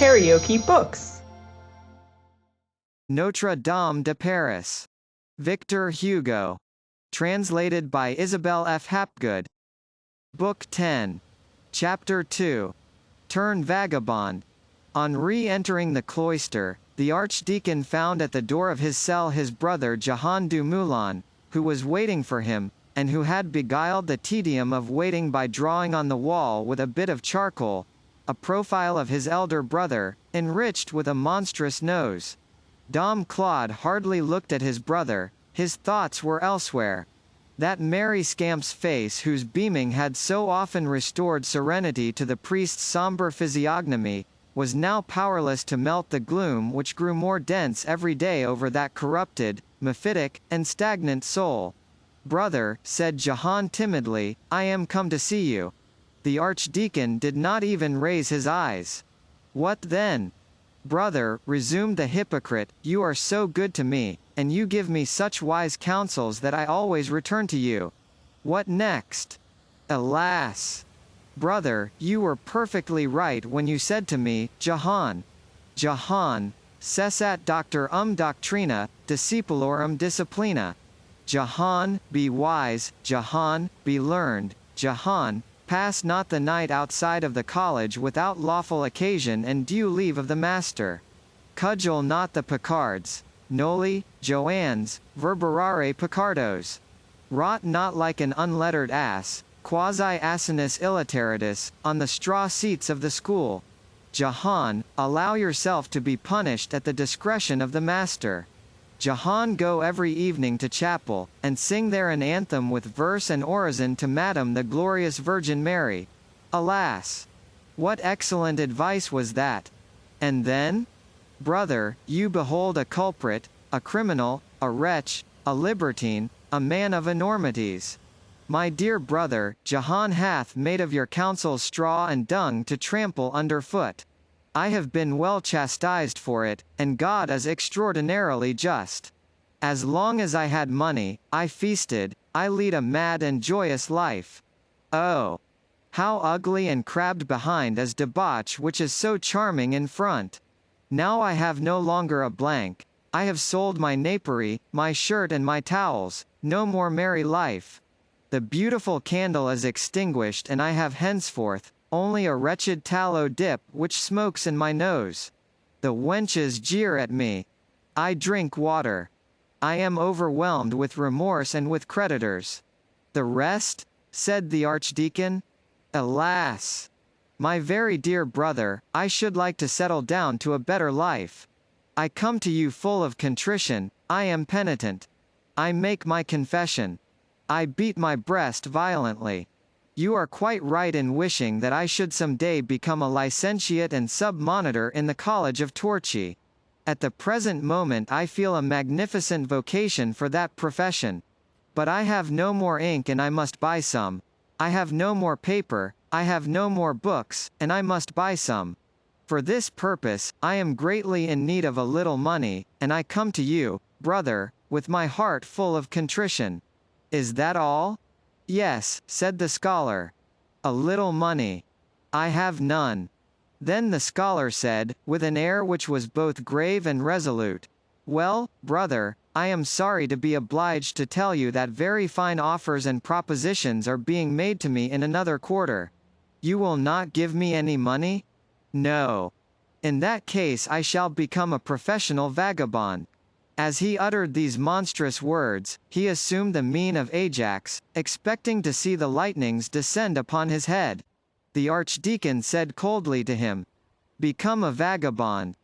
KaraokeBooks. Notre-Dame de Paris. Victor Hugo. Translated by Isabel F. Hapgood. Book 10. Chapter 2. Turn Vagabond. On re-entering the cloister, the archdeacon found at the door of his cell his brother Jehan du Moulin, who was waiting for him, and who had beguiled the tedium of waiting by drawing on the wall with a bit of charcoal a profile of his elder brother, enriched with a monstrous nose. Dom Claude hardly looked at his brother, his thoughts were elsewhere. That merry scamp's face whose beaming had so often restored serenity to the priest's sombre physiognomy, was now powerless to melt the gloom which grew more dense every day over that corrupted, mephitic, and stagnant soul. "Brother," said Jehan timidly, "I am come to see you." The archdeacon did not even raise his eyes. "What then?" "Brother," resumed the hypocrite, "you are so good to me, and you give me such wise counsels that I always return to you. What next?" "Alas! Brother, you were perfectly right when you said to me, Jehan, cessat doctor doctrina, discipulorum disciplina. Jehan, be wise, Jehan, be learned, Jehan, pass not the night outside of the college without lawful occasion and due leave of the master. Cudgel not the Picards, noli, Joannes, verberare Picardos. Rot not like an unlettered ass, quasi asinus illiteratus, on the straw seats of the school. Jehan, allow yourself to be punished at the discretion of the master. Jehan, go every evening to chapel, and sing there an anthem with verse and orison to Madame the Glorious Virgin Mary. Alas! What excellent advice was that! And then? Brother, you behold a culprit, a criminal, a wretch, a libertine, a man of enormities. My dear brother, Jehan hath made of your counsels straw and dung to trample under foot. I have been well chastised for it, and God is extraordinarily just. As long as I had money, I feasted, I lead a mad and joyous life. Oh! How ugly and crabbed behind is debauch which is so charming in front! Now I have no longer a blank. I have sold my napery, my shirt and my towels, no more merry life. The beautiful candle is extinguished and I have henceforth only a wretched tallow dip which smokes in my nose. The wenches jeer at me. I drink water. I am overwhelmed with remorse and with creditors. The rest? Said the archdeacon. Alas! My very dear brother, I should like to settle down to a better life. I come to you full of contrition, I am penitent. I make my confession. I beat my breast violently. You are quite right in wishing that I should some day become a licentiate and sub-monitor in the College of Torchi. At the present moment I feel a magnificent vocation for that profession. But I have no more ink and I must buy some. I have no more paper, I have no more books, and I must buy some. For this purpose, I am greatly in need of a little money, and I come to you, brother, with my heart full of contrition. Is that all? Yes, said the scholar. A little money. I have none. Then the scholar said, with an air which was both grave and resolute, Well, brother, I am sorry to be obliged to tell you that very fine offers and propositions are being made to me in another quarter. You will not give me any money? No. In that case I shall become a professional vagabond. As he uttered these monstrous words, he assumed the mien of Ajax, expecting to see the lightnings descend upon his head. The archdeacon said coldly to him, Become a vagabond.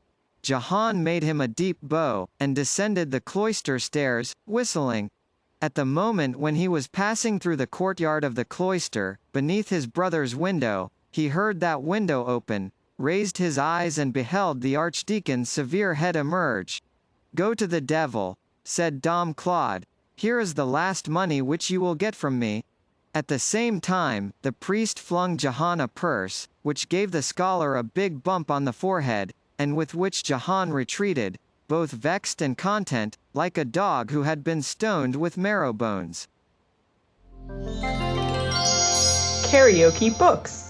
Jehan made him a deep bow, and descended the cloister stairs, whistling. At the moment when he was passing through the courtyard of the cloister, beneath his brother's window, he heard that window open, raised his eyes and beheld the archdeacon's severe head emerge. Go to the devil, said Dom Claude. Here is the last money which you will get from me. At the same time, the priest flung Jehan a purse, which gave the scholar a big bump on the forehead, and with which Jehan retreated, both vexed and content, like a dog who had been stoned with marrow bones. KaraokeBooks.